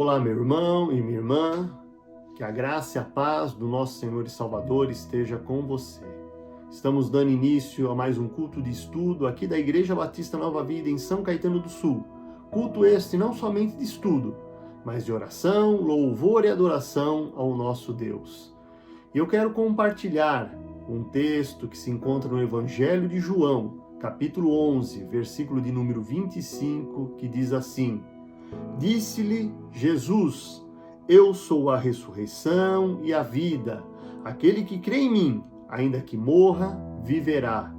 Olá, meu irmão e minha irmã, que a graça e a paz do nosso Senhor e Salvador esteja com você. Estamos dando início a mais um culto de estudo aqui da Igreja Batista Nova Vida em São Caetano do Sul. Culto este não somente de estudo, mas de oração, louvor e adoração ao nosso Deus. E eu quero compartilhar um texto que se encontra no Evangelho de João, capítulo 11, versículo de número 25, que diz assim: Disse-lhe Jesus: Eu sou a ressurreição e a vida. Aquele que crê em mim, ainda que morra, viverá.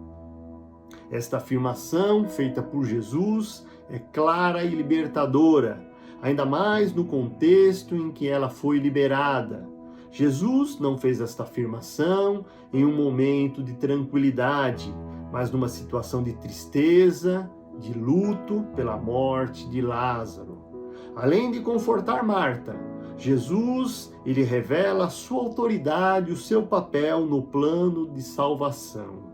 Esta afirmação, feita por Jesus, é clara e libertadora, ainda mais no contexto em que ela foi liberada. Jesus não fez esta afirmação em um momento de tranquilidade, mas numa situação de tristeza, de luto pela morte de Lázaro. Além de confortar Marta, Jesus ele revela a sua autoridade e o seu papel no plano de salvação.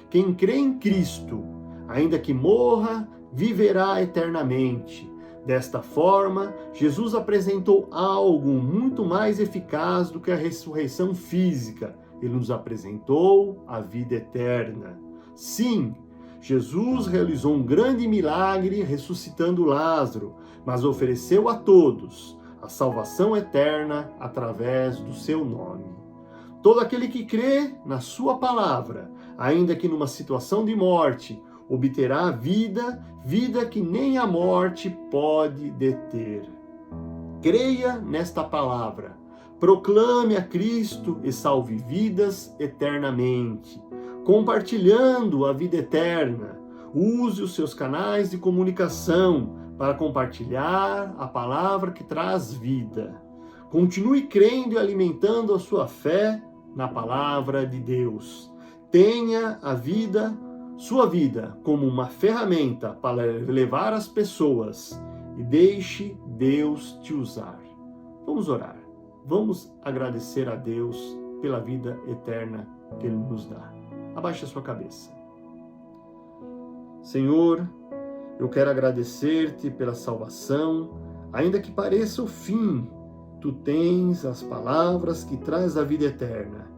Quem crê em Cristo, ainda que morra, viverá eternamente. Desta forma, Jesus apresentou algo muito mais eficaz do que a ressurreição física. Ele nos apresentou a vida eterna. Sim, Jesus realizou um grande milagre ressuscitando Lázaro, mas ofereceu a todos a salvação eterna através do seu nome. Todo aquele que crê na sua palavra, ainda que numa situação de morte, obterá a vida, vida que nem a morte pode deter. Creia nesta palavra, proclame a Cristo e salve vidas eternamente. Compartilhando a vida eterna, use os seus canais de comunicação para compartilhar a palavra que traz vida. Continue crendo e alimentando a sua fé na palavra de Deus. Tenha sua vida como uma ferramenta para levar as pessoas e deixe Deus te usar. Vamos orar. Vamos agradecer a Deus pela vida eterna que Ele nos dá. Abaixe a sua cabeça. Senhor, eu quero agradecer-te pela salvação, ainda que pareça o fim, tu tens as palavras que traz a vida eterna.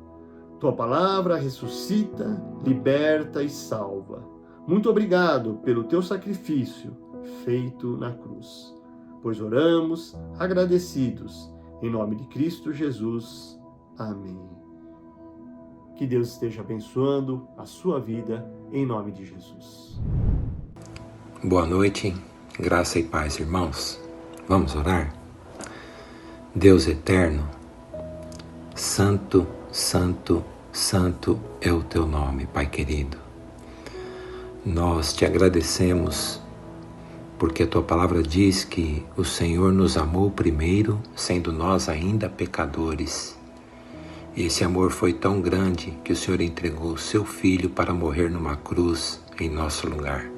Tua palavra ressuscita, liberta e salva. Muito obrigado pelo teu sacrifício feito na cruz. Pois oramos agradecidos, em nome de Cristo Jesus. Amém. Que Deus esteja abençoando a sua vida, em nome de Jesus. Boa noite, graça e paz, irmãos. Vamos orar? Deus eterno, santo, santo, santo é o teu nome, Pai querido. Nós te agradecemos porque a tua palavra diz que o Senhor nos amou primeiro, sendo nós ainda pecadores. Esse amor foi tão grande que o Senhor entregou o seu Filho para morrer numa cruz em nosso lugar.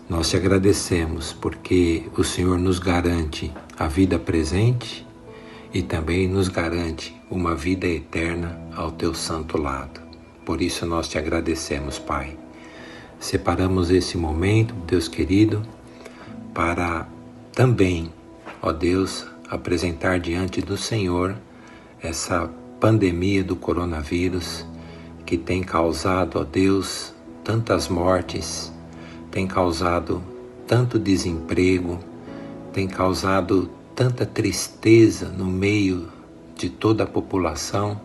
Nós te agradecemos porque o Senhor nos garante a vida presente e também nos garante uma vida eterna ao teu santo lado. Por isso nós te agradecemos, Pai. Separamos esse momento, Deus querido, para também, ó Deus, apresentar diante do Senhor essa pandemia do coronavírus que tem causado, ó Deus, tantas mortes, tem causado tanto desemprego, tem causado tanta tristeza no meio de toda a população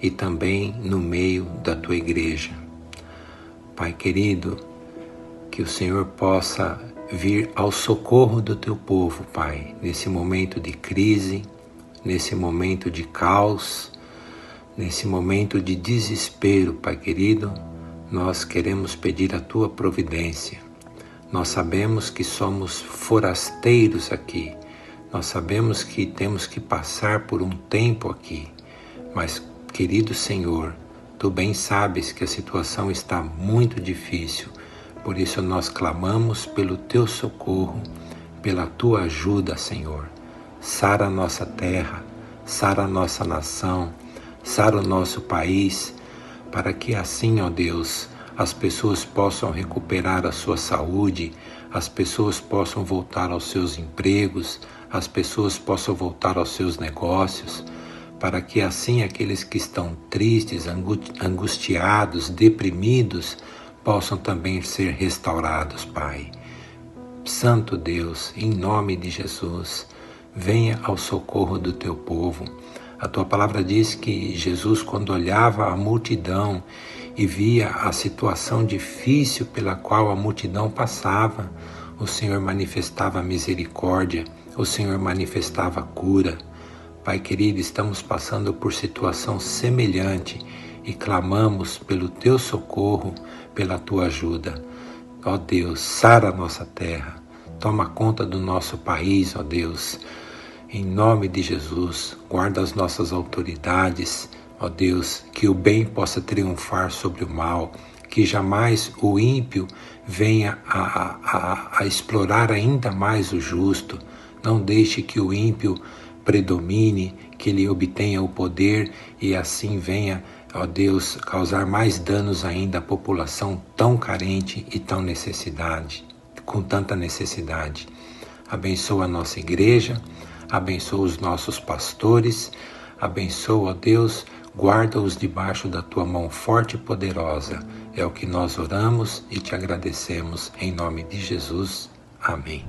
e também no meio da tua igreja. Pai querido, que o Senhor possa vir ao socorro do teu povo, Pai, nesse momento de crise, nesse momento de caos, nesse momento de desespero, Pai querido. Nós queremos pedir a tua providência. Nós sabemos que somos forasteiros aqui. Nós sabemos que temos que passar por um tempo aqui. Mas, querido Senhor, tu bem sabes que a situação está muito difícil. Por isso nós clamamos pelo teu socorro, pela tua ajuda, Senhor. Sara a nossa terra, sara a nossa nação, sara o nosso país, para que assim, ó Deus, as pessoas possam recuperar a sua saúde, as pessoas possam voltar aos seus empregos, as pessoas possam voltar aos seus negócios, para que assim aqueles que estão tristes, angustiados, deprimidos, possam também ser restaurados, Pai. Santo Deus, em nome de Jesus, venha ao socorro do teu povo. A tua palavra diz que Jesus, quando olhava a multidão e via a situação difícil pela qual a multidão passava, o Senhor manifestava misericórdia, o Senhor manifestava cura. Pai querido, estamos passando por situação semelhante e clamamos pelo teu socorro, pela tua ajuda. Ó Deus, sara a nossa terra, toma conta do nosso país, ó Deus. Em nome de Jesus, guarda as nossas autoridades, ó Deus, que o bem possa triunfar sobre o mal, que jamais o ímpio venha a explorar ainda mais o justo. Não deixe que o ímpio predomine, que ele obtenha o poder e assim venha, ó Deus, causar mais danos ainda à população tão carente e com tanta necessidade. Abençoa a nossa igreja, abençoa os nossos pastores, abençoa, ó Deus, guarda-os debaixo da tua mão forte e poderosa. É o que nós oramos e te agradecemos em nome de Jesus. Amém.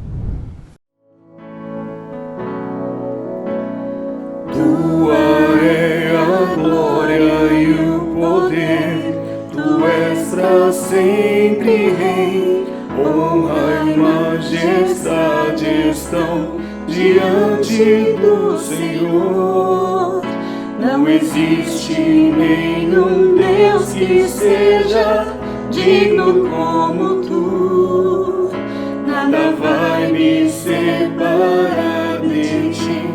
Tua é a glória e o poder, Tu és pra sempre Rei. Honra e majestade estão diante do Senhor. Não existe nenhum Deus que seja digno como Tu. Nada vai me separar de Ti.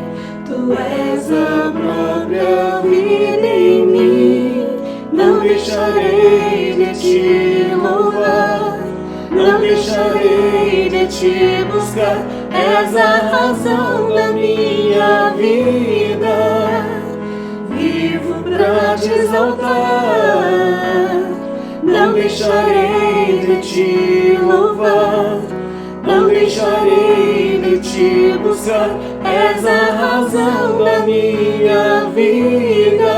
Tu és a própria vida em mim. Não deixarei de Te louvar, não deixarei de Te buscar. És a razão da minha vida. Vivo pra Te exaltar. Não deixarei de Te louvar, não deixarei de Te buscar. És a razão da minha vida.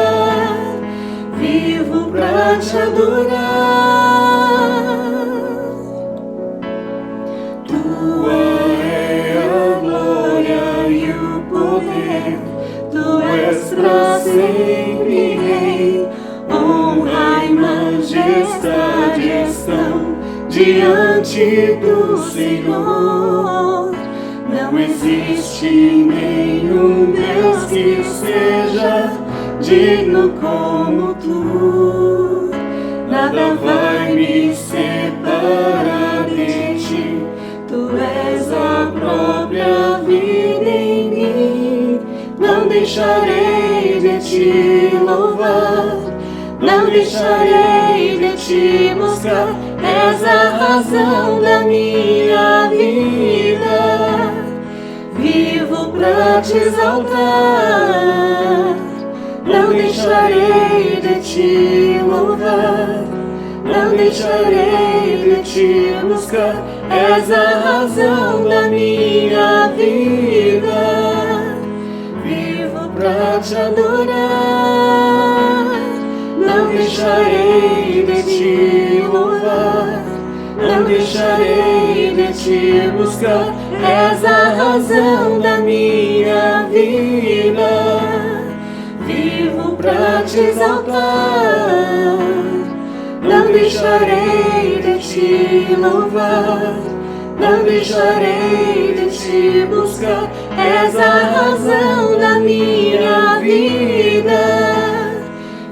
Vivo pra Te adorar. Tua é a glória e o poder, Tu és pra sempre Rei. Honra e majestade estão diante do Senhor. Não existe nenhum Deus que seja digno como Tu. Nada vai me separar de Ti. Tu és a própria vida em mim. Não deixarei de Te louvar, não deixarei de Te buscar. És a razão da minha vida. Vivo pra Te exaltar. Não deixarei de Te louvar, não deixarei de Te buscar. És a razão da minha vida. Vivo pra Te adorar. Não deixarei de Te louvar, não deixarei de Te buscar. És a razão da minha vida. Vivo pra Te exaltar. Não deixarei de Te louvar, não deixarei de Te buscar. És a razão da minha vida.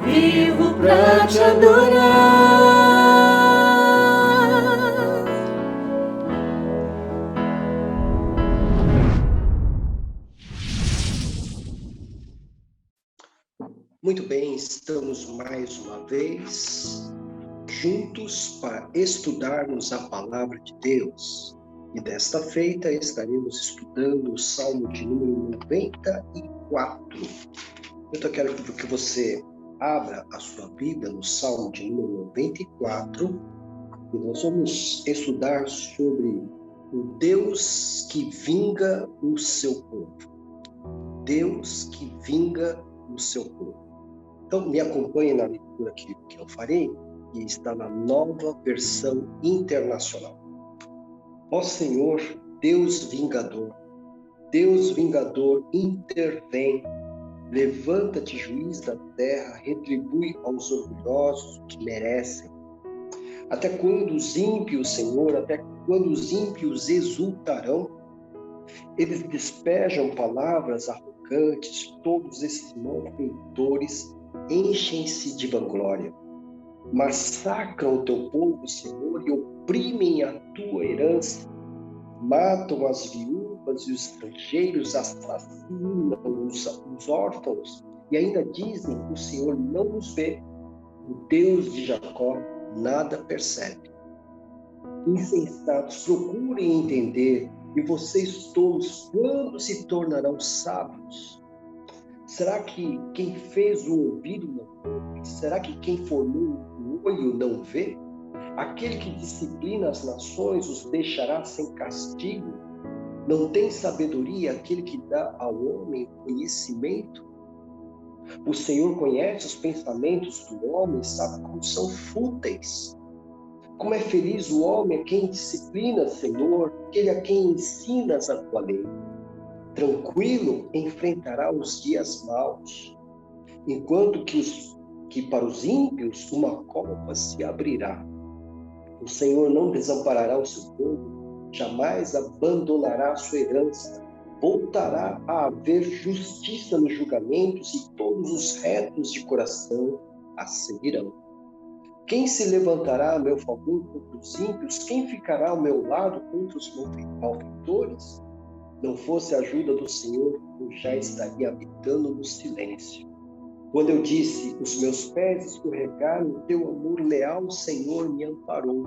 Vivo pra Te adorar. Muito bem, estamos mais uma vez juntos para estudarmos a Palavra de Deus. E desta feita estaremos estudando o Salmo de número 94. Eu quero que você abra a sua Bíblia no Salmo de número 94 e nós vamos estudar sobre o Deus que vinga o seu povo. Deus que vinga o seu povo. Então, me acompanhe na leitura que eu farei, que está na Nova Versão Internacional. Ó Senhor, Deus vingador, intervém, levanta-te, juiz da terra, retribui aos orgulhosos o que merecem. Até quando os ímpios, Senhor, até quando os ímpios exultarão? Eles despejam palavras arrogantes, todos esses malfeitores enchem-se de vanglória. Massacram o teu povo, Senhor, e oprimem a tua herança. Matam as viúvas e os estrangeiros, assassinam os órfãos, e ainda dizem que o Senhor não nos vê. O Deus de Jacó nada percebe. Insensatos, procurem entender, e vocês tolos, quando se tornarão sábios? Será que quem fez o ouvido não ouve? Será que quem formou o olho não vê? Aquele que disciplina as nações os deixará sem castigo? Não tem sabedoria aquele que dá ao homem conhecimento? O Senhor conhece os pensamentos do homem, sabe como são fúteis. Como é feliz o homem a quem disciplina, Senhor, aquele a quem ensinas a tua lei. Tranquilo enfrentará os dias maus, enquanto que para os ímpios uma cova se abrirá. O Senhor não desamparará o seu povo, jamais abandonará a sua herança. Voltará a haver justiça nos julgamentos e todos os retos de coração a seguirão. Quem se levantará a meu favor contra os ímpios? Quem ficará ao meu lado contra os malfeitores? Não fosse a ajuda do Senhor, eu já estaria habitando no silêncio. Quando eu disse, os meus pés escorregaram, o teu amor leal, Senhor, me amparou.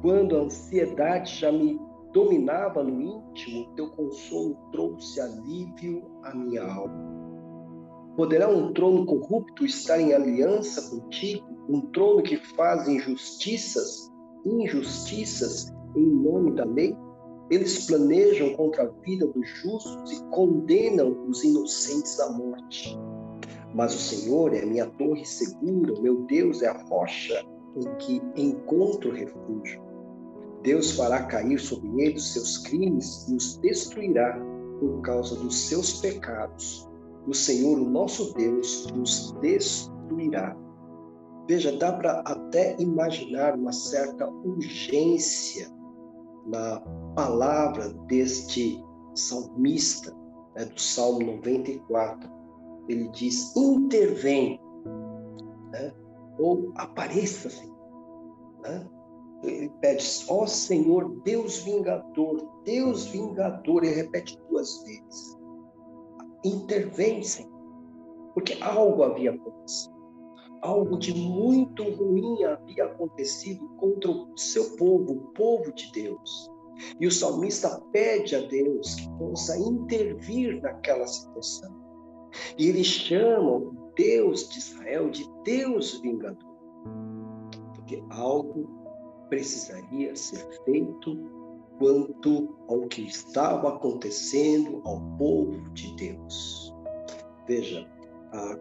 Quando a ansiedade já me dominava no íntimo, o teu consolo trouxe alívio à minha alma. Poderá um trono corrupto estar em aliança contigo? Um trono que faz injustiças em nome da lei? Eles planejam contra a vida dos justos e condenam os inocentes à morte. Mas o Senhor é a minha torre segura, o meu Deus é a rocha em que encontro refúgio. Deus fará cair sobre eles seus crimes e os destruirá por causa dos seus pecados. O Senhor, o nosso Deus, os destruirá. Veja, dá para até imaginar uma certa urgência na palavra deste salmista, do Salmo 94. Ele diz, intervém, ou apareça, Senhor. Ele pede, ó Senhor, Deus vingador, ele repete 2 vezes. Intervém, Senhor, porque algo havia acontecido. Algo de muito ruim havia acontecido contra o seu povo, o povo de Deus. E o salmista pede a Deus que possa intervir naquela situação. E ele chama o Deus de Israel de Deus vingador. Porque algo precisaria ser feito quanto ao que estava acontecendo ao povo de Deus. Veja,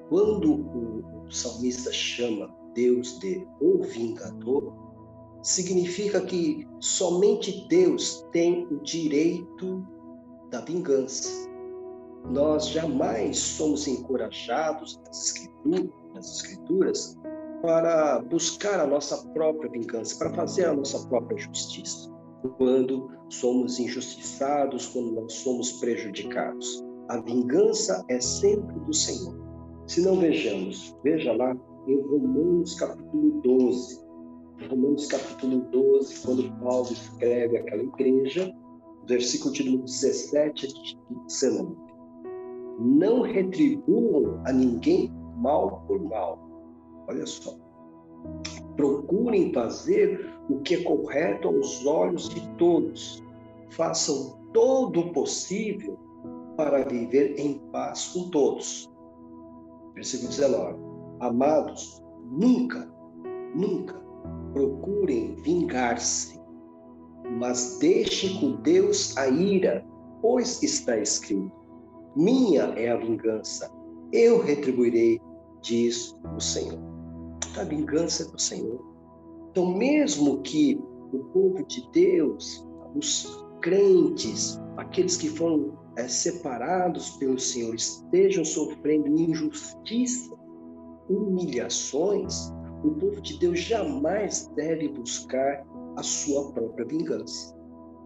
quando o salmista chama Deus de o vingador, significa que somente Deus tem o direito da vingança. Nós jamais somos encorajados nas escrituras para buscar a nossa própria vingança, para fazer a nossa própria justiça. Quando somos injustiçados, quando nós somos prejudicados. A vingança é sempre do Senhor. Se não vejamos, veja lá em Romanos capítulo 12. Romanos capítulo 12, quando Paulo escreve aquela igreja, versículo de 17 a 19. Não retribuam a ninguém mal por mal. Olha só. Procurem fazer o que é correto aos olhos de todos. Façam todo o possível para viver em paz com todos. Versículo 19. Amados, nunca procurem vingar-se, mas deixe com Deus a ira, pois está escrito: minha é a vingança, eu retribuirei, diz o Senhor. A vingança é do Senhor. Então, mesmo que o povo de Deus, os crentes, aqueles que foram separados pelo Senhor, estejam sofrendo injustiça, humilhações, o povo de Deus jamais deve buscar a sua própria vingança.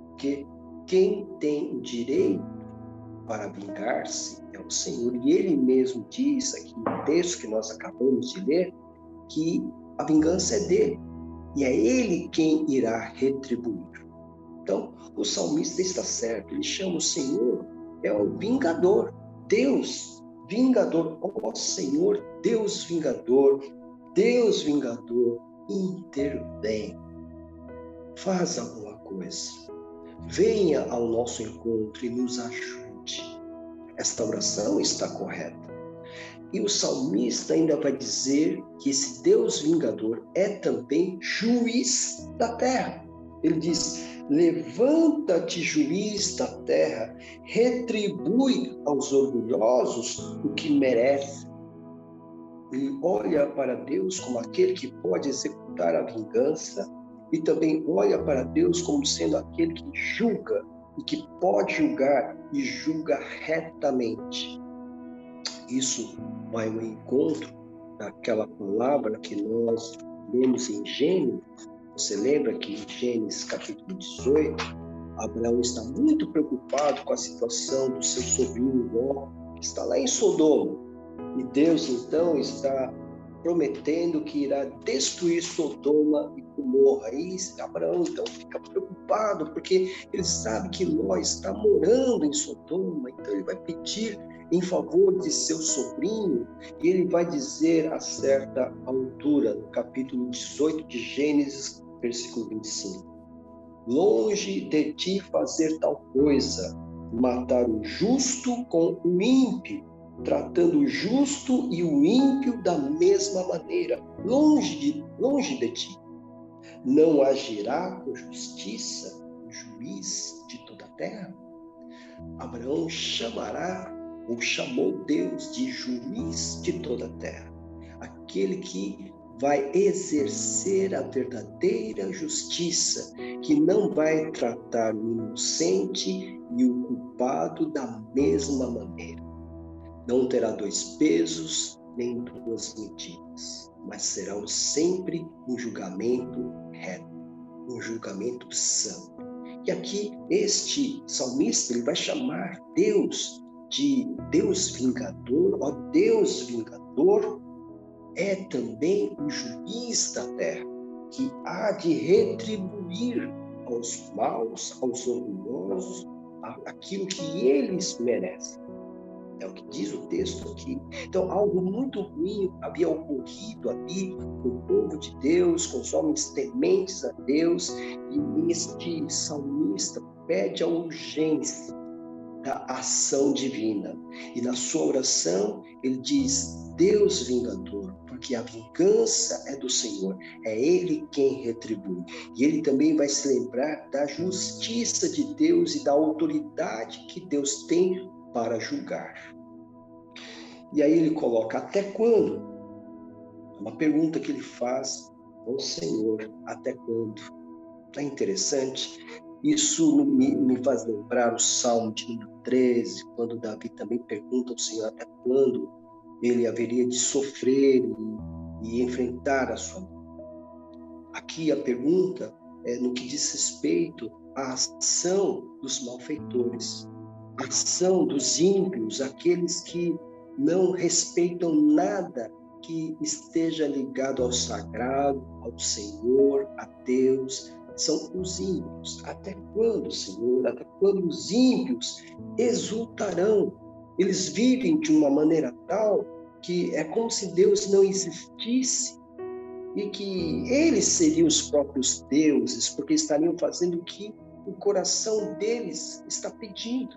Porque quem tem o direito para vingar-se é o Senhor. E Ele mesmo diz aqui no texto que nós acabamos de ler, que a vingança é dele. E é Ele quem irá retribuir. Então, o salmista está certo. Ele chama o Senhor, é o vingador. Deus, vingador. Ó Senhor, Deus vingador, intervém. Faz alguma coisa. Venha ao nosso encontro e nos ajude. Esta oração está correta. E o salmista ainda vai dizer que esse Deus vingador é também juiz da terra. Ele diz: levanta-te, juiz da terra, retribui aos orgulhosos o que merece. Ele olha para Deus como aquele que pode executar a vingança e também olha para Deus como sendo aquele que julga e que pode julgar e julga retamente. Isso vai ao encontro daquela palavra que nós lemos em Gênesis. Você lembra que em Gênesis capítulo 18, Abraão está muito preocupado com a situação do seu sobrinho Ló, que está lá em Sodoma. E Deus então está prometendo que irá destruir Sodoma e Gomorra. E Abraão então fica preocupado, porque ele sabe que Ló está morando em Sodoma, então ele vai pedir em favor de seu sobrinho, e ele vai dizer a certa altura, no capítulo 18 de Gênesis, versículo 25: longe de ti fazer tal coisa, matar o justo com o ímpio, tratando o justo e o ímpio da mesma maneira, longe de ti. Não agirá com justiça o juiz de toda a terra? Abraão chamou Deus de juiz de toda a terra, aquele que vai exercer a verdadeira justiça, que não vai tratar o inocente e o culpado da mesma maneira. Não terá dois pesos nem duas medidas, mas será sempre um julgamento reto, um julgamento santo. E aqui este salmista ele vai chamar Deus de Deus vingador. Ó Deus vingador é também o juiz da terra, que há de retribuir aos maus, aos orgulhosos, aquilo que eles merecem. É o que diz o texto aqui. Então, algo muito ruim havia ocorrido ali com o povo de Deus, com os homens tementes a Deus, e este salmista pede a urgência da ação divina. E na sua oração, ele diz: Deus vingador, porque a vingança é do Senhor, é Ele quem retribui. E ele também vai se lembrar da justiça de Deus e da autoridade que Deus tem para julgar. E aí ele coloca: até quando? Uma pergunta que ele faz ao Senhor: até quando? É interessante. Isso me faz lembrar o Salmo de número 13, quando Davi também pergunta ao Senhor até quando ele haveria de sofrer e enfrentar a sua vida. Aqui a pergunta é no que diz respeito à ação dos malfeitores, a ação dos ímpios, aqueles que não respeitam nada que esteja ligado ao sagrado, ao Senhor, a Deus. São os ímpios. Até quando, Senhor? Até quando os ímpios exultarão? Eles vivem de uma maneira tal que é como se Deus não existisse e que eles seriam os próprios deuses, porque estariam fazendo o que o coração deles está pedindo.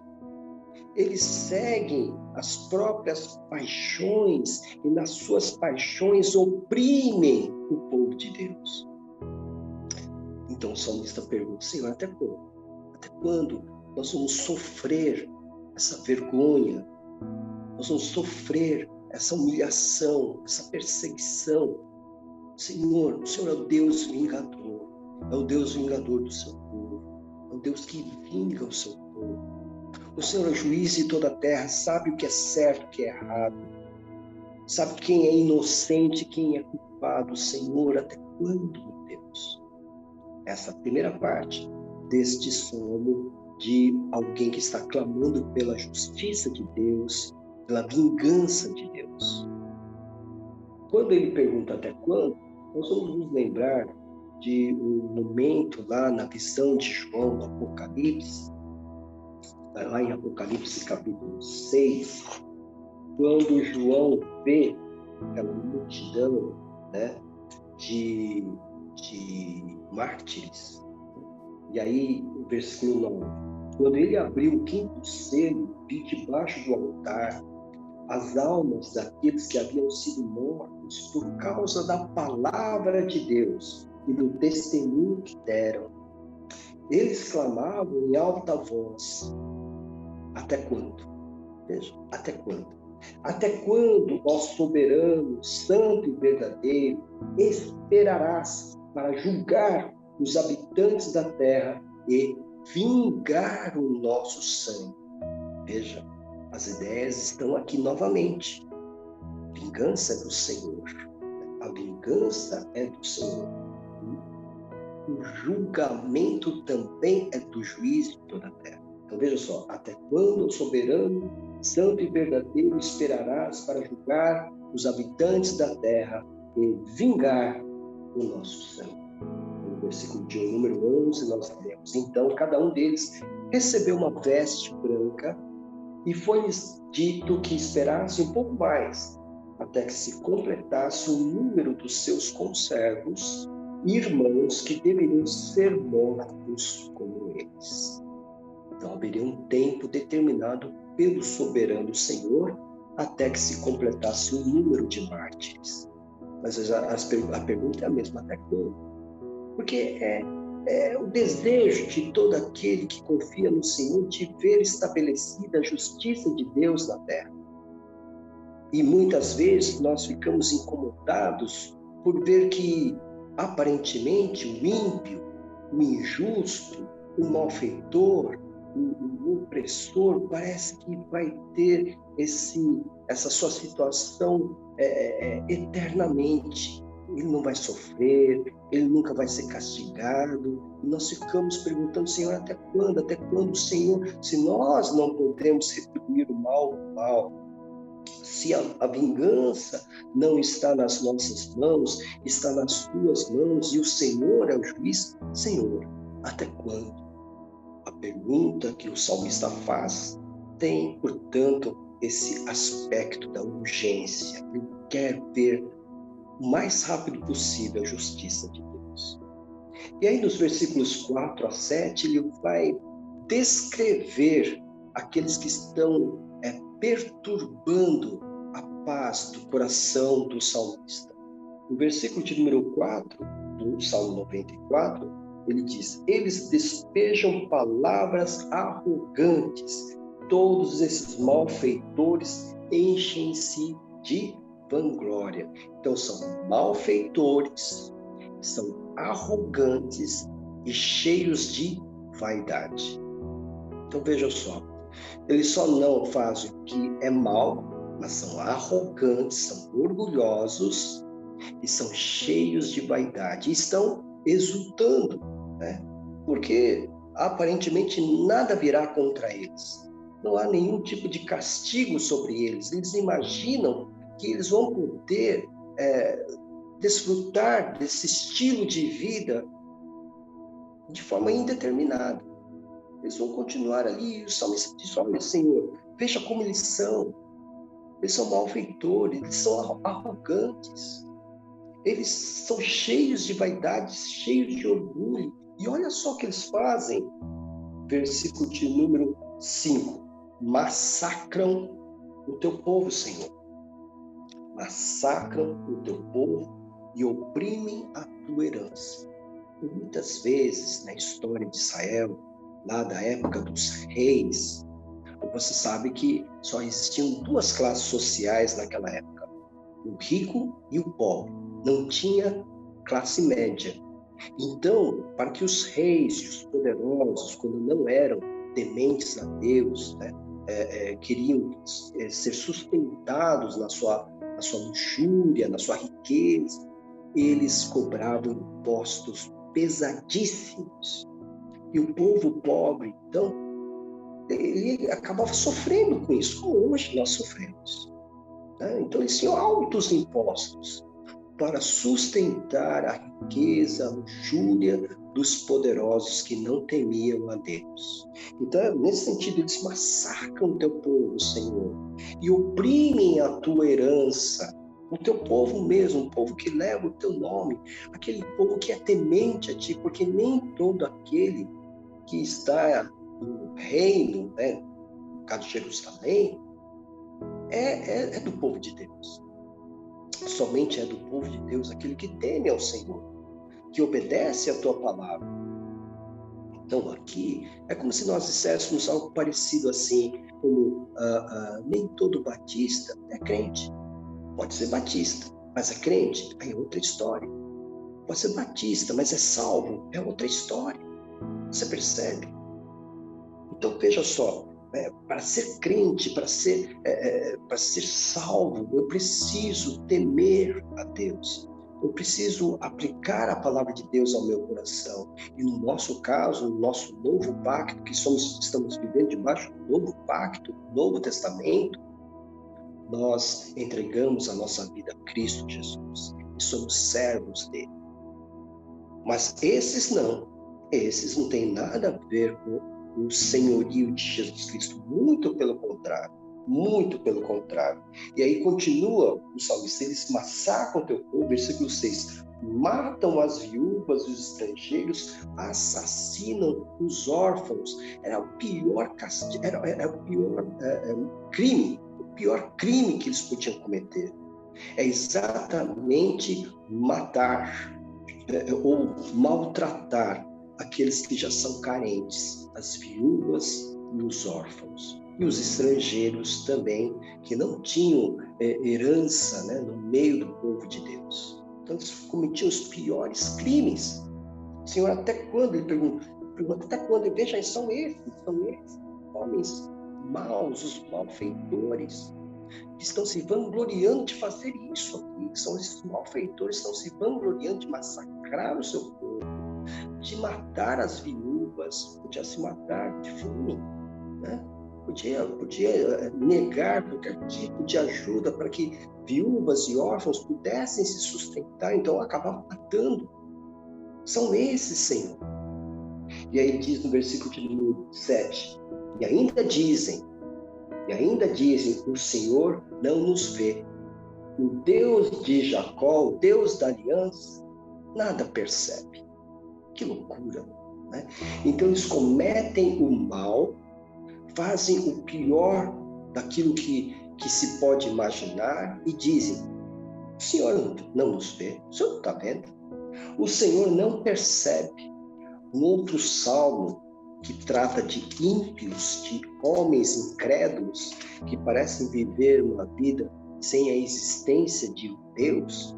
Eles seguem as próprias paixões e nas suas paixões oprimem o povo de Deus. Então o salmista pergunta: Senhor, até quando? Até quando nós vamos sofrer essa vergonha? Nós vamos sofrer essa humilhação, essa perseguição? Senhor, o Senhor é o Deus vingador, é o Deus vingador do seu povo, é o Deus que vinga o seu povo. O Senhor é o juiz de toda a terra, sabe o que é certo, o que é errado, sabe quem é inocente, quem é culpado. Senhor, até quando, meu Deus? Essa primeira parte deste salmo de alguém que está clamando pela justiça de Deus, pela vingança de Deus. Quando ele pergunta até quando, nós vamos nos lembrar de um momento lá na visão de João, no Apocalipse, lá em Apocalipse capítulo 6, quando João vê aquela multidão, né, de mártires. E aí, o versículo 9, quando ele abriu o quinto selo, vi debaixo do altar as almas daqueles que haviam sido mortos por causa da palavra de Deus e do testemunho que deram. Eles clamavam em alta voz: até quando? Veja, até quando? Até quando, ó soberano, santo e verdadeiro, esperarás para julgar os habitantes da terra e vingar o nosso sangue? Veja, as ideias estão aqui novamente. Vingança é do Senhor. A vingança é do Senhor. O julgamento também é do juiz de toda a terra. Então veja só, até quando, o soberano, santo e verdadeiro, esperarás para julgar os habitantes da terra e vingar o nosso sangue? No versículo de número 11 nós lemos: então cada um deles recebeu uma veste branca e foi-lhes dito que esperasse um pouco mais, até que se completasse o número dos seus conservos e irmãos que deveriam ser mortos como eles. Então haveria um tempo determinado pelo soberano Senhor até que se completasse o número de mártires. Mas a pergunta é a mesma: até quando? Porque é o desejo de todo aquele que confia no Senhor de ver estabelecida a justiça de Deus na terra. E muitas vezes nós ficamos incomodados por ver que, aparentemente, o ímpio, o injusto, o malfeitor, o opressor, parece que vai ter essa sua situação eternamente. Ele não vai sofrer, ele nunca vai ser castigado. E nós ficamos perguntando: Senhor, até quando? Até quando, Senhor? Se nós não podemos retribuir o mal com o mal, se a vingança não está nas nossas mãos, está nas tuas mãos, e o Senhor é o juiz, Senhor, até quando? A pergunta que o salmista faz tem, portanto, esse aspecto da urgência. Ele quer ver o mais rápido possível a justiça de Deus. E aí nos versículos 4 a 7, ele vai descrever aqueles que estão perturbando a paz do coração do salmista. No versículo de número 4, do Salmo 94, ele diz: eles despejam palavras arrogantes, todos esses malfeitores enchem-se de vanglória. Então são malfeitores, são arrogantes e cheios de vaidade. Então veja só, eles só não fazem o que é mal, mas são arrogantes, são orgulhosos e são cheios de vaidade. E estão exultando, né? Porque aparentemente nada virá contra eles. Não há nenhum tipo de castigo sobre eles. Eles imaginam que eles vão poder desfrutar desse estilo de vida de forma indeterminada. Eles vão continuar ali, e o salmista diz: olha, Senhor, veja como eles são malfeitores, eles são arrogantes, eles são cheios de vaidade, cheios de orgulho. E olha só o que eles fazem, versículo de número 5, massacram o teu povo, Senhor. Massacram o teu povo e oprimem a tua herança. Muitas vezes na história de Israel, lá da época dos reis, você sabe que só existiam duas classes sociais naquela época, o rico e o pobre. Não tinha classe média. Então, para que os reis e os poderosos, quando não eram tementes a Deus, né, queriam ser sustentados na sua luxúria, na sua riqueza, eles cobravam impostos pesadíssimos. E o povo pobre, então, ele acabava sofrendo com isso, como hoje nós sofremos. Né? Então, eles tinham altos impostos para sustentar a riqueza, a luxúria dos poderosos que não temiam a Deus. Então, nesse sentido, eles massacram o teu povo, Senhor, e oprimem a tua herança, o teu povo mesmo, o povo que leva o teu nome, aquele povo que é temente a ti, porque nem todo aquele que está no reino, né, no caso de Jerusalém, é do povo de Deus. Somente é do povo de Deus aquele que teme ao Senhor, que obedece a tua palavra. Então aqui é como se nós disséssemos algo parecido assim, como nem todo batista é crente. Pode ser batista, mas é crente, aí é outra história. Pode ser batista, mas é salvo, é outra história. Você percebe? Então veja só, para ser crente, para ser salvo, eu preciso temer a Deus. Eu preciso aplicar a palavra de Deus ao meu coração. E no nosso caso, no nosso novo pacto, que estamos vivendo debaixo do novo pacto, do Novo Testamento, nós entregamos a nossa vida a Cristo Jesus e somos servos dele. Mas esses não têm nada a ver com o senhorio de Jesus Cristo, muito pelo contrário. E aí continua o salmista, eles massacram o teu povo, versículo 6, matam as viúvas e os estrangeiros, assassinam os órfãos. Era o pior castigo, era o pior crime, o pior crime que eles podiam cometer. É exatamente matar ou maltratar aqueles que já são carentes, as viúvas e os órfãos. E os estrangeiros também, que não tinham herança, né, no meio do povo de Deus. Então, eles cometiam os piores crimes. Senhor, até quando? Ele pergunta, até quando? Veja, são esses homens maus, os malfeitores, que estão se vangloriando de fazer isso aqui. São esses malfeitores que estão se vangloriando de massacrar o seu povo, de matar as viúvas, podia se matar de fome, né? Podia negar qualquer tipo de ajuda para que viúvas e órfãos pudessem se sustentar, então acabava matando. São esses, Senhor. E aí diz no versículo de número 7, e ainda dizem, o Senhor não nos vê. O Deus de Jacó, o Deus da aliança, nada percebe. Que loucura, né? Então eles cometem o mal, fazem o pior daquilo que se pode imaginar e dizem, o Senhor não nos vê, o Senhor não está vendo, o Senhor não percebe. Um outro salmo que trata de ímpios, de homens incrédulos que parecem viver uma vida sem a existência de Deus,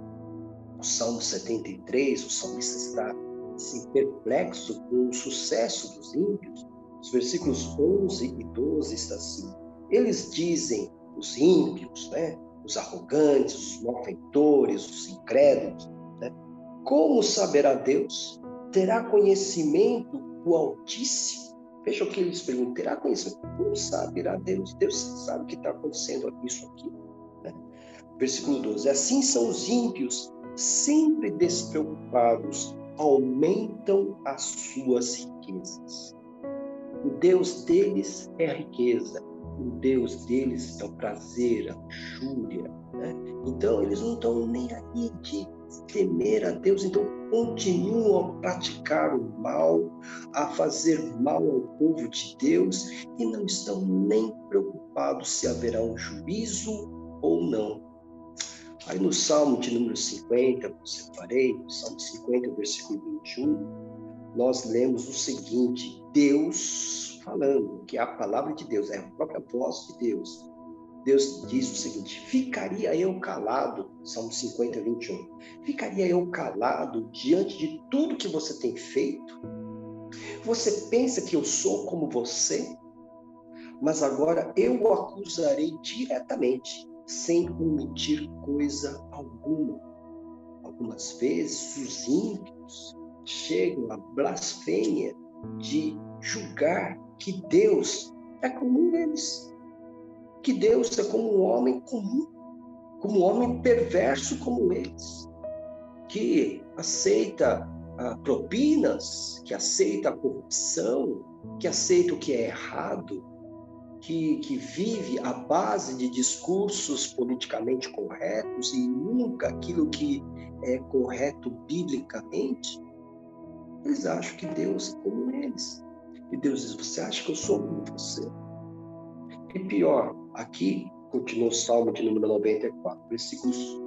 o Salmo 73, o salmista está assim, perplexo com o sucesso dos ímpios. Os versículos 11 e 12 está assim, eles dizem, os ímpios, né, os arrogantes, os malfeitores, os incrédulos, né, como saberá Deus? Terá conhecimento o Altíssimo? Veja o que eles perguntam, terá conhecimento? Como saberá Deus? Deus sabe o que está acontecendo isso aqui. Né? Versículo 12, assim são os ímpios, sempre despreocupados, aumentam as suas riquezas. O Deus deles é a riqueza, o Deus deles é o prazer, a luxúria, né? Então eles não estão nem aí de temer a Deus, então continuam a praticar o mal, a fazer mal ao povo de Deus e não estão nem preocupados se haverá um juízo ou não. Aí no Salmo de número 50, eu separei, no Salmo 50, versículo 21, nós lemos o seguinte: Deus falando, que é a palavra de Deus, é a própria voz de Deus. Deus diz o seguinte: ficaria eu calado, Salmo 50, 21, ficaria eu calado diante de tudo que você tem feito? Você pensa que eu sou como você? Mas agora eu o acusarei diretamente, sem omitir coisa alguma. Algumas vezes os ímpios chegam à blasfêmia de julgar que Deus é como eles, que Deus é como um homem comum, como um homem perverso como eles, que aceita propinas, que aceita a corrupção, que aceita o que é errado, que vive à base de discursos politicamente corretos e nunca aquilo que é correto biblicamente. Eles acham que Deus é como eles. E Deus diz: você acha que eu sou como você? E pior, aqui continua o Salmo de número 94, versículos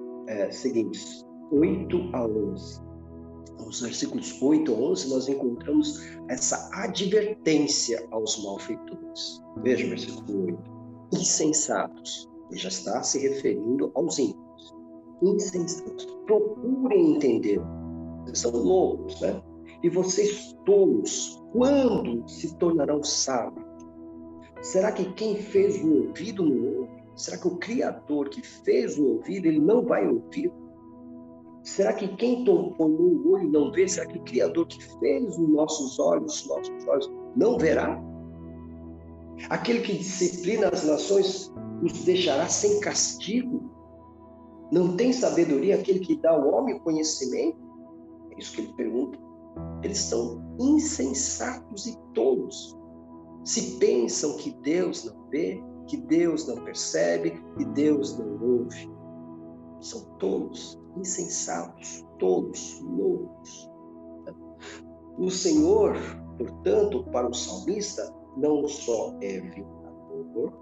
seguintes, 8 a 11. Nos versículos 8 a 11, nós encontramos essa advertência aos malfeitores. Veja o versículo 8. Insensatos. Ele já está se referindo aos ímpios. Insensatos. Procurem entender. Vocês são loucos, né? E vocês tolos, quando se tornarão sábios? Será que quem fez o ouvido não ouve? Será que o Criador que fez o ouvido, ele não vai ouvir? Será que quem tomou o olho não vê? Será que o Criador que fez os nossos olhos não verá? Aquele que disciplina as nações os deixará sem castigo? Não tem sabedoria aquele que dá ao homem conhecimento? É isso que ele pergunta. Eles são insensatos e tolos. Se pensam que Deus não vê, que Deus não percebe, que Deus não ouve. São tolos, insensatos, tolos, loucos. O Senhor, portanto, para o salmista, não só é vindador,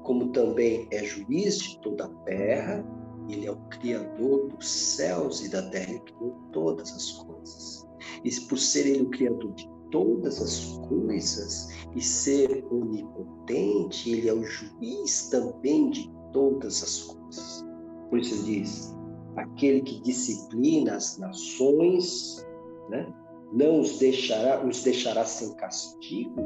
como também é juiz de toda a terra. Ele é o Criador dos céus e da terra, ele criou todas as coisas. E por ser ele o Criador de todas as coisas e ser onipotente, ele é o juiz também de todas as coisas. Por isso ele diz: aquele que disciplina as nações, né, não os deixará sem castigo.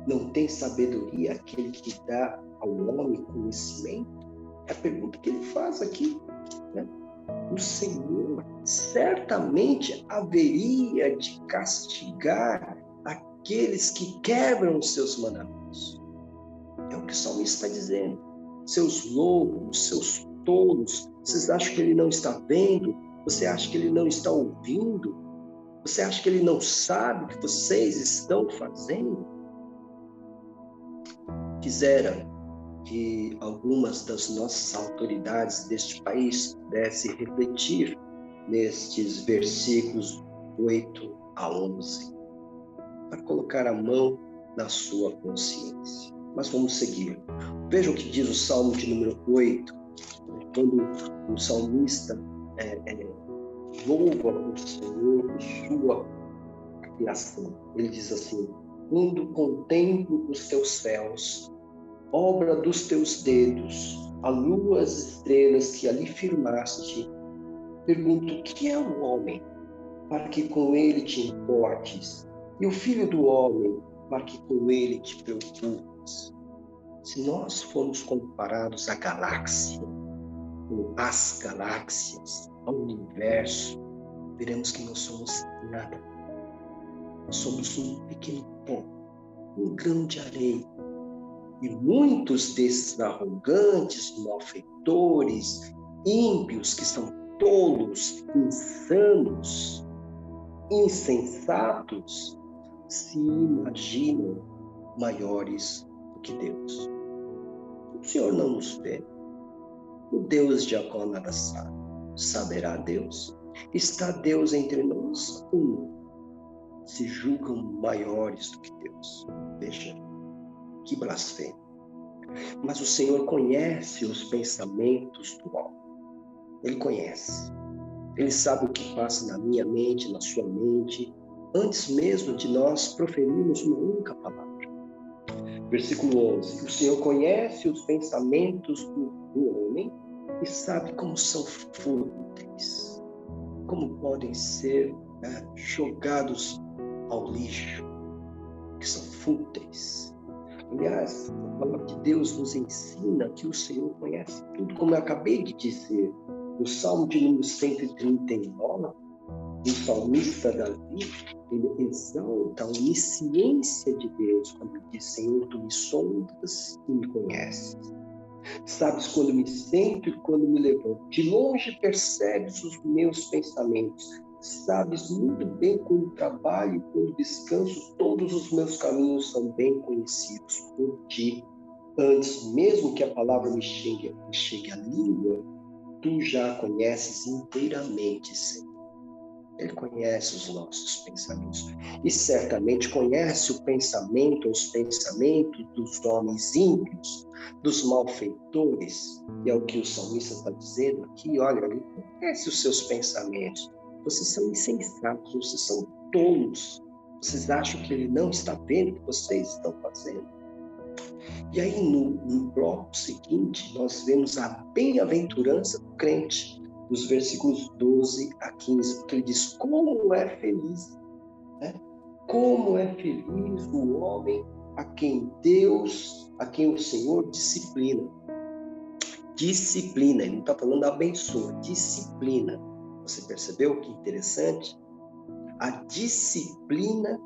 Não tem sabedoria aquele que dá ao homem conhecimento? É a pergunta que ele faz aqui, né? O Senhor certamente haveria de castigar aqueles que quebram os seus mandamentos. É o que o salmista está dizendo. Seus loucos, seus tolos, vocês acham que ele não está vendo? Você acha que ele não está ouvindo? Você acha que ele não sabe o que vocês estão fazendo? Quisera que algumas das nossas autoridades deste país pudessem refletir nestes versículos 8 a 11, para colocar a mão na sua consciência. Mas vamos seguir. Vejam o que diz o Salmo de número 8, quando o salmista louva o Senhor por sua criação. Ele diz assim: quando contemplo os teus céus, obra dos teus dedos, a lua, as estrelas que ali firmaste, pergunto: o que é o homem, para que com ele te importes, e o filho do homem, para que com ele te preocupes? Se nós formos comparados à galáxia, ou às galáxias, ao universo, veremos que nós somos nada. Nós somos um pequeno pó, um grão de areia. E muitos desses arrogantes, malfeitores, ímpios, que são tolos, insanos, insensatos, se imaginam maiores do que Deus. O Senhor não nos vê. O Deus de Jacó nada sabe. Saberá Deus? Está Deus entre nós? Se julgam maiores do que Deus. Veja, que blasfêmia. Mas o Senhor conhece os pensamentos do homem. Ele conhece. Ele sabe o que passa na minha mente, na sua mente, antes mesmo de nós proferirmos uma única palavra. Versículo 11. O Senhor conhece os pensamentos do homem e sabe como são fúteis, como podem ser jogados ao lixo, que são fúteis. Aliás, a palavra de Deus nos ensina que o Senhor conhece tudo, como eu acabei de dizer. No Salmo de número 139, o salmista Davi, ele exalta a onisciência de Deus, quando ele diz: Senhor, tu me sondas e me conheces. Sabes quando me sento e quando me levanto. De longe percebes os meus pensamentos. Sabes muito bem quando trabalho e quando descanso. Todos os meus caminhos são bem conhecidos por ti. Antes mesmo que a palavra me chegue à língua, tu já conheces inteiramente, Senhor. Ele conhece os nossos pensamentos e certamente conhece os pensamentos dos homens ímpios, dos malfeitores. E é o que o salmista está dizendo aqui. Olha, ele conhece os seus pensamentos. Vocês são insensatos, vocês são tolos. Vocês acham que ele não está vendo o que vocês estão fazendo? E aí, no bloco seguinte, nós vemos a bem-aventurança do crente, dos versículos 12 a 15, porque ele diz: como é feliz, né? Como é feliz o homem a quem o Senhor disciplina. Disciplina, ele não está falando abençoa, disciplina. Você percebeu que interessante? A disciplina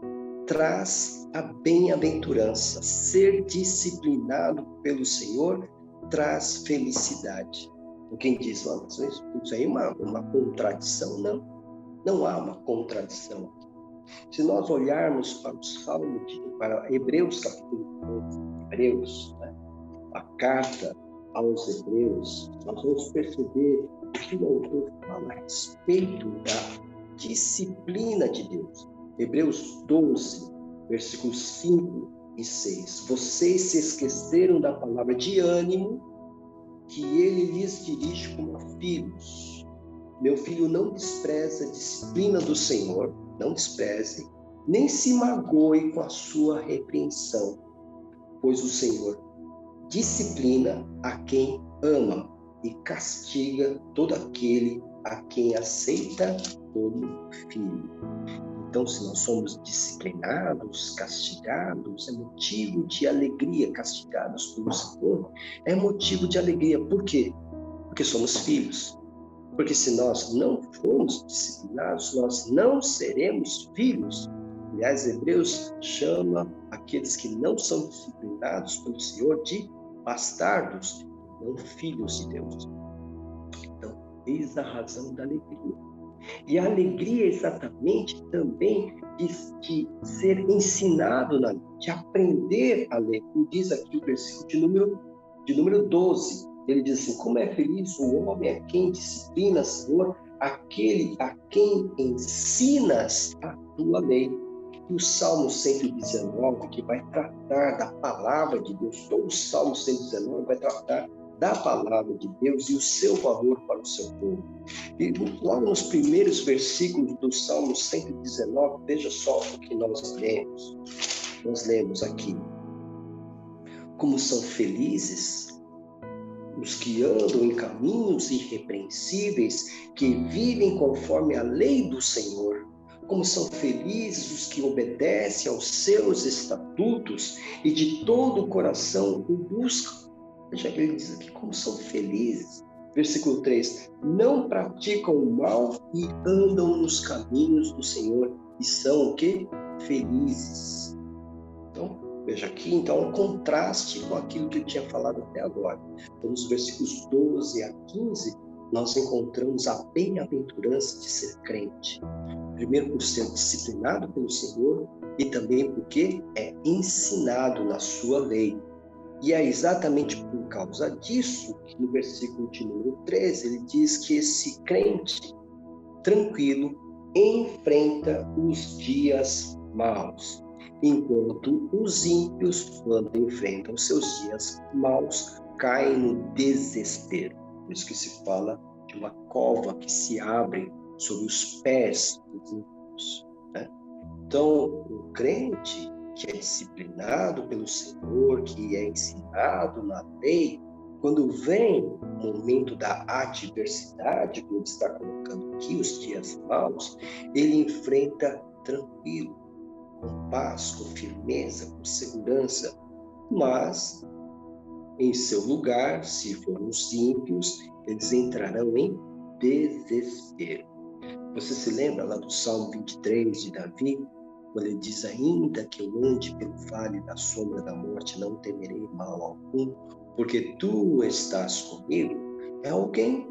traz a bem-aventurança. Ser disciplinado pelo Senhor traz felicidade. Quem diz: isso aí é uma contradição? Não há uma contradição. Se nós olharmos para o Salmo, para Hebreus capítulo 11, né? A carta aos Hebreus, nós vamos perceber que o autor fala a respeito da disciplina de Deus. Hebreus 12, versículos 5 e 6. Vocês se esqueceram da palavra de ânimo que ele lhes dirige como a filhos. Meu filho, não despreze a disciplina do Senhor, não despreze, nem se magoe com a sua repreensão, pois o Senhor disciplina a quem ama e castiga todo aquele a quem aceita como filho. Então, se nós somos disciplinados, castigados, é motivo de alegria. Castigados pelo Senhor é motivo de alegria. Por quê? Porque somos filhos. Porque se nós não formos disciplinados, nós não seremos filhos. Aliás, Hebreus chama aqueles que não são disciplinados pelo Senhor de bastardos, não filhos de Deus. Então, eis a razão da alegria. E a alegria é exatamente também de ser ensinado, de aprender a ler. Como diz aqui o versículo de número 12. Ele diz assim: como é feliz o homem a quem disciplina, Senhor, aquele a quem ensinas a tua lei. E o Salmo 119, que vai tratar da palavra de Deus, todo o Salmo 119 vai tratar da palavra de Deus e o seu valor para o seu povo. E logo nos primeiros versículos do Salmo 119, veja só o que nós lemos. Nós lemos aqui: como são felizes os que andam em caminhos irrepreensíveis, que vivem conforme a lei do Senhor. Como são felizes os que obedecem aos seus estatutos e de todo o coração o buscam. Veja que ele diz aqui como são felizes. Versículo 3. Não praticam o mal e andam nos caminhos do Senhor. E são o quê? Felizes. Então, veja aqui, então, um contraste com aquilo que eu tinha falado até agora. Então, nos versículos 12 a 15, nós encontramos a bem-aventurança de ser crente. Primeiro, por ser disciplinado pelo Senhor, e também porque é ensinado na sua lei. E é exatamente por causa disso que no versículo de número 13, ele diz que esse crente tranquilo enfrenta os dias maus, enquanto os ímpios, quando enfrentam seus dias maus, caem no desespero. Por isso que se fala de uma cova que se abre sob os pés dos ímpios, né? Então, o crente que é disciplinado pelo Senhor, que é ensinado na lei, quando vem o momento da adversidade, como está colocando aqui, os dias maus, ele enfrenta tranquilo, com paz, com firmeza, com segurança, mas em seu lugar, se forem os ímpios, eles entrarão em desespero. Você se lembra lá do Salmo 23 de Davi, quando ele diz: ainda que eu ande pelo vale da sombra da morte, não temerei mal algum, porque tu estás comigo? É alguém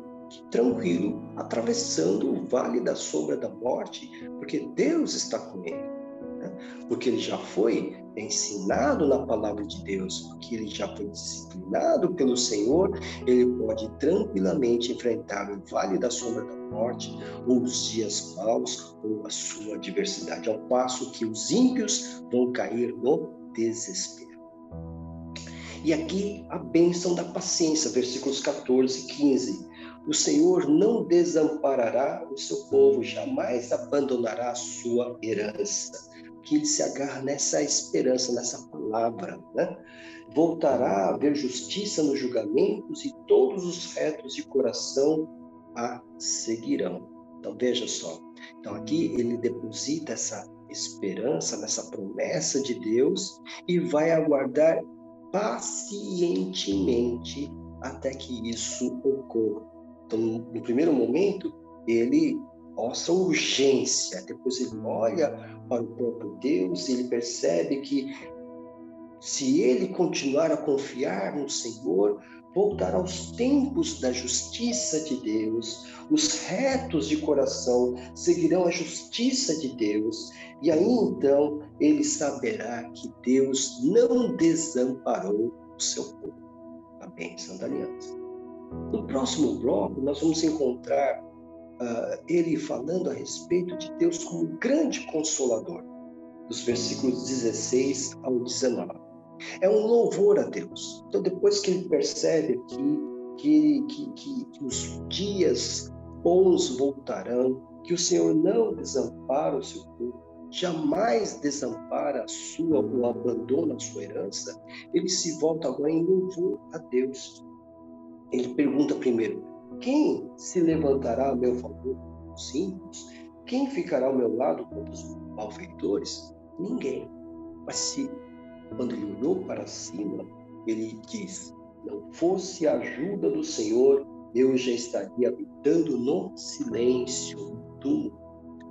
tranquilo, atravessando o vale da sombra da morte, porque Deus está com ele, né? Porque ele já foi ensinado na palavra de Deus, porque ele já foi disciplinado pelo Senhor, ele pode tranquilamente enfrentar o vale da sombra da morte, ou os dias maus, ou a sua adversidade, ao passo que os ímpios vão cair no desespero. E aqui a bênção da paciência, versículos 14 e 15. O Senhor não desamparará o seu povo, jamais abandonará a sua herança. Que ele se agarra nessa esperança, nessa palavra, né? Voltará a ver justiça nos julgamentos e todos os retos de coração a seguirão. Então veja só, então aqui ele deposita essa esperança, nessa promessa de Deus e vai aguardar pacientemente até que isso ocorra. Então, no primeiro momento, ele mostra urgência, depois ele olha para o próprio Deus e ele percebe que se ele continuar a confiar no Senhor, voltará aos tempos da justiça de Deus, os retos de coração seguirão a justiça de Deus, e aí então ele saberá que Deus não desamparou o seu povo. A bênção da aliança. No próximo bloco, nós vamos encontrar ele falando a respeito de Deus como grande consolador, dos versículos 16 ao 19. É um louvor a Deus. Então, depois que ele percebe que os dias bons voltarão, que o Senhor não desampara o seu povo, jamais desampara a sua ou abandona a sua herança, ele se volta agora em louvor a Deus. Ele pergunta primeiro: quem se levantará a meu favor contra os ímpios? Quem ficará ao meu lado contra os malfeitores? Ninguém. Mas quando ele olhou para cima, ele diz: não fosse a ajuda do Senhor, eu já estaria habitando no silêncio, no túmulo.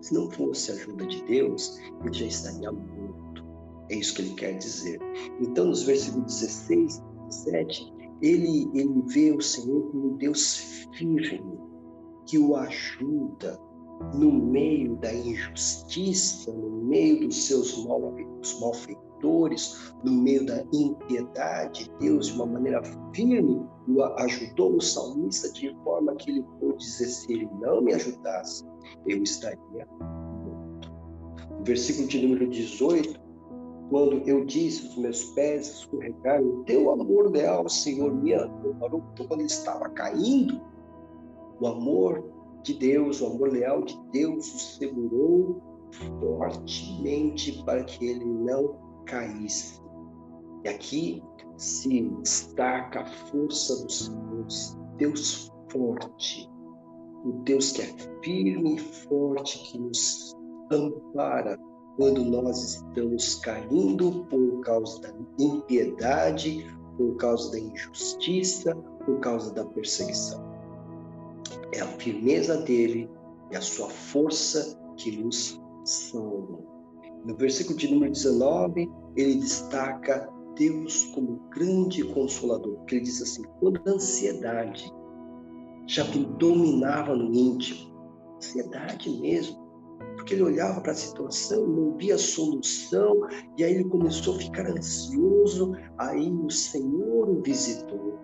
Se não fosse a ajuda de Deus, ele já estaria morto. É isso que ele quer dizer. Então, nos versículos 16 e 17, ele vê o Senhor como um Deus firme, que o ajuda no meio da injustiça, no meio dos seus malfeitores, no meio da impiedade. Deus, de uma maneira firme, o ajudou o salmista de forma que ele pôde dizer: se ele não me ajudasse, eu estaria morto. No versículo de número 18, quando eu disse, os meus pés escorregaram, o teu amor leal, Senhor, me amparou. Então, quando ele estava caindo, o amor de Deus, o amor leal de Deus o segurou fortemente para que ele não caísse. E aqui se destaca a força do Senhor, Deus forte, o Deus que é firme e forte, que nos ampara quando nós estamos caindo por causa da impiedade, por causa da injustiça, por causa da perseguição. É a firmeza dele e a sua força que nos salvam. No versículo de número 19, ele destaca Deus como grande consolador, porque ele diz assim: quando a ansiedade já me dominava no íntimo, ansiedade mesmo, porque ele olhava para a situação, não via solução, e aí ele começou a ficar ansioso. Aí o Senhor o visitou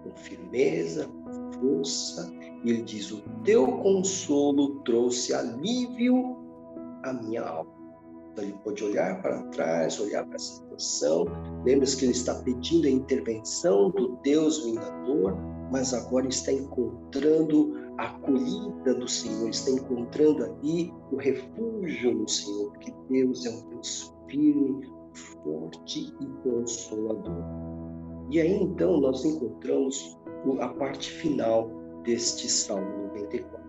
com firmeza, com força, e ele diz: o teu consolo trouxe alívio à minha alma. Então ele pode olhar para trás, olhar para a situação. Lembra-se que ele está pedindo a intervenção do Deus vingador, mas agora está encontrando a acolhida do Senhor, está encontrando ali o refúgio no Senhor, porque Deus é um Deus firme, forte e consolador. E aí então nós encontramos a parte final deste Salmo 94,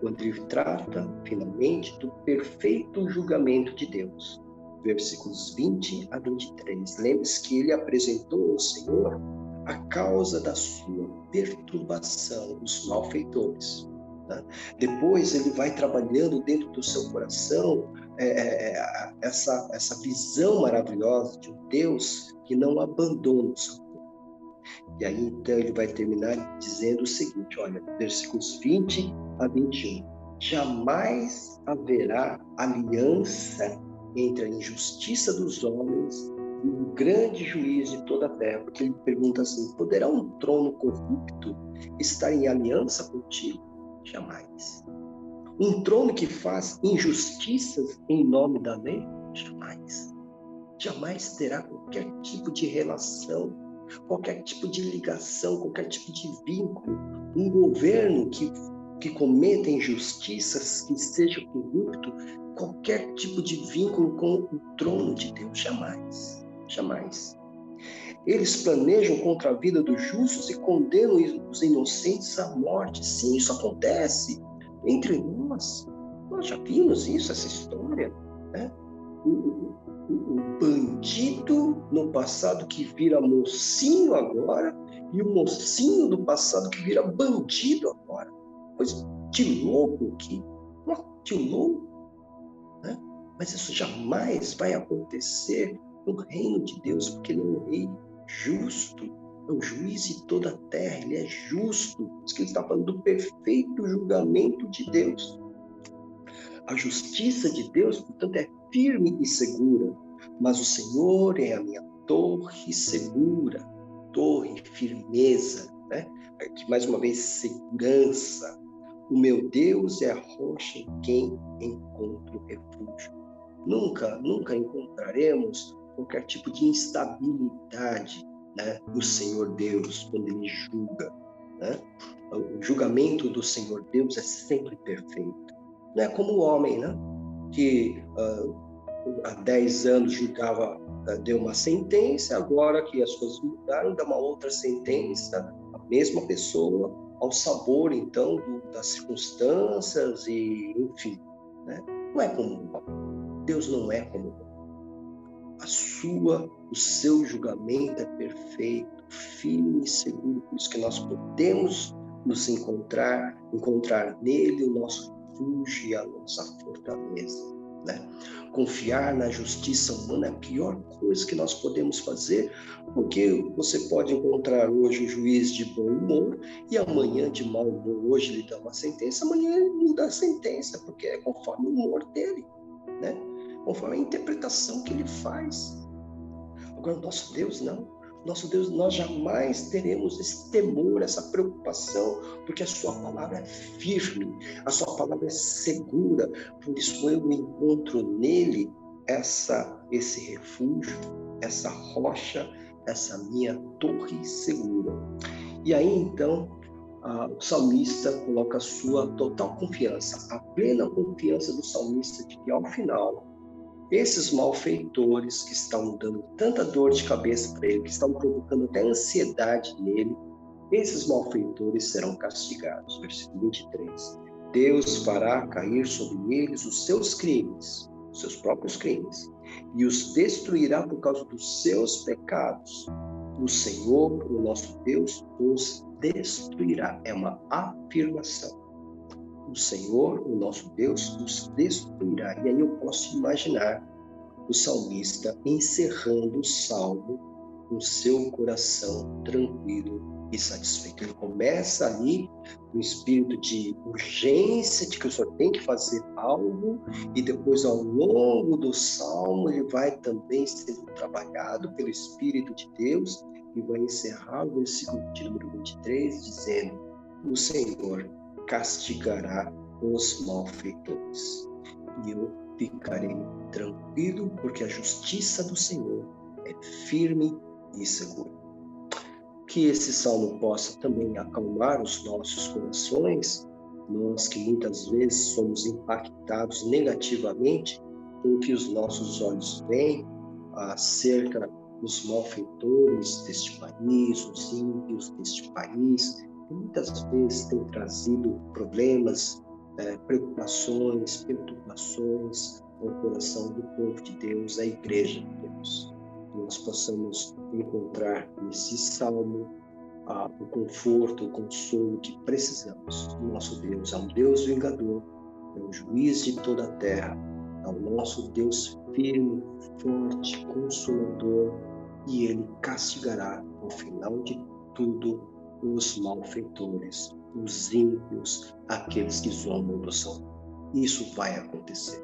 quando ele trata finalmente do perfeito julgamento de Deus. Versículos 20 a 23. Lembre-se que ele apresentou ao Senhor a causa da sua perturbação, os malfeitores. Né? Depois ele vai trabalhando dentro do seu coração essa visão maravilhosa de um Deus que não abandona o seu povo. E aí então ele vai terminar dizendo o seguinte, olha, versículos 20 a 21. Jamais haverá aliança entre a injustiça dos homens e o grande juiz de toda a terra, porque ele pergunta assim, poderá um trono corrupto estar em aliança contigo? Jamais. Um trono que faz injustiças em nome da lei? Jamais. Jamais terá qualquer tipo de relação, qualquer tipo de ligação, qualquer tipo de vínculo. Um governo que cometa injustiças, que seja corrupto, qualquer tipo de vínculo com o trono de Deus. Jamais. Jamais. Eles planejam contra a vida dos justos e condenam os inocentes à morte. Sim, isso acontece entre nós. Nós já vimos isso, essa história, né? O bandido no passado que vira mocinho agora e o mocinho do passado que vira bandido agora. Coisa de louco aqui. De louco, né? Mas isso jamais vai acontecer no reino de Deus, porque ele é um rei justo, é o juiz de toda a terra, ele é justo. Isso que ele está falando do perfeito julgamento de Deus. A justiça de Deus, portanto, é firme e segura, mas o Senhor é a minha torre segura, torre, firmeza, né? Aqui mais uma vez, segurança. O meu Deus é a rocha em quem encontro refúgio. Nunca encontraremos qualquer tipo de instabilidade, né, no Senhor Deus, quando Ele julga. Né? O julgamento do Senhor Deus é sempre perfeito. Não é como o homem, né, que há 10 anos julgava, deu uma sentença, agora que as coisas mudaram, dá uma outra sentença, a mesma pessoa, ao sabor, então, das circunstâncias e, enfim. Né? Não é como o homem. Deus não é como o homem. O seu julgamento é perfeito, firme e seguro, por isso que nós podemos nos encontrar nele o nosso refúgio e a nossa fortaleza. Né? Confiar na justiça humana é a pior coisa que nós podemos fazer, porque você pode encontrar hoje um juiz de bom humor e amanhã de mau humor. Hoje ele dá uma sentença, amanhã ele muda a sentença, porque é conforme o humor dele, né? Conforme a interpretação que ele faz. Agora, o nosso Deus não. Nosso Deus, nós jamais teremos esse temor, essa preocupação, porque a sua palavra é firme, a sua palavra é segura. Por isso eu encontro nele esse refúgio, essa rocha, essa minha torre segura. E aí, então, o salmista coloca a sua total confiança, a plena confiança do salmista de que, ao final, esses malfeitores que estão dando tanta dor de cabeça para ele, que estão provocando até ansiedade nele, esses malfeitores serão castigados. Versículo 23. Deus fará cair sobre eles os seus crimes, os seus próprios crimes, e os destruirá por causa dos seus pecados. O Senhor, o nosso Deus, os destruirá. É uma afirmação. O Senhor, o nosso Deus, nos destruirá. E aí eu posso imaginar o salmista encerrando o salmo com seu coração tranquilo e satisfeito. Ele começa ali com um espírito de urgência, de que o Senhor tem que fazer algo, e depois, ao longo do salmo, ele vai também sendo trabalhado pelo Espírito de Deus, e vai encerrar o versículo de número 23, dizendo: o Senhor castigará os malfeitores, e eu ficarei tranquilo, porque a justiça do Senhor é firme e segura. Que esse salmo possa também acalmar os nossos corações Nós que muitas vezes somos impactados negativamente com o que os nossos olhos veem acerca dos malfeitores deste país, os ímpios deste país, que muitas vezes têm trazido problemas, preocupações, perturbações ao coração do povo de Deus, à igreja de Deus. Que nós possamos encontrar nesse salmo o conforto, o consolo que precisamos. O nosso Deus é um Deus vingador, é o juiz de toda a terra, é o nosso Deus firme, forte, consolador, e Ele castigará, ao final de tudo, os malfeitores, os ímpios, aqueles que zombam do Santo. Isso vai acontecer.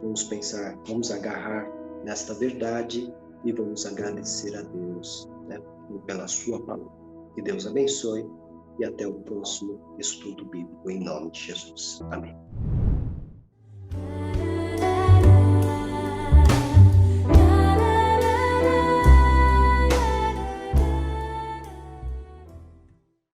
Vamos pensar, vamos agarrar nesta verdade e vamos agradecer a Deus, né, pela sua palavra. Que Deus abençoe e até o próximo estudo bíblico, em nome de Jesus. Amém.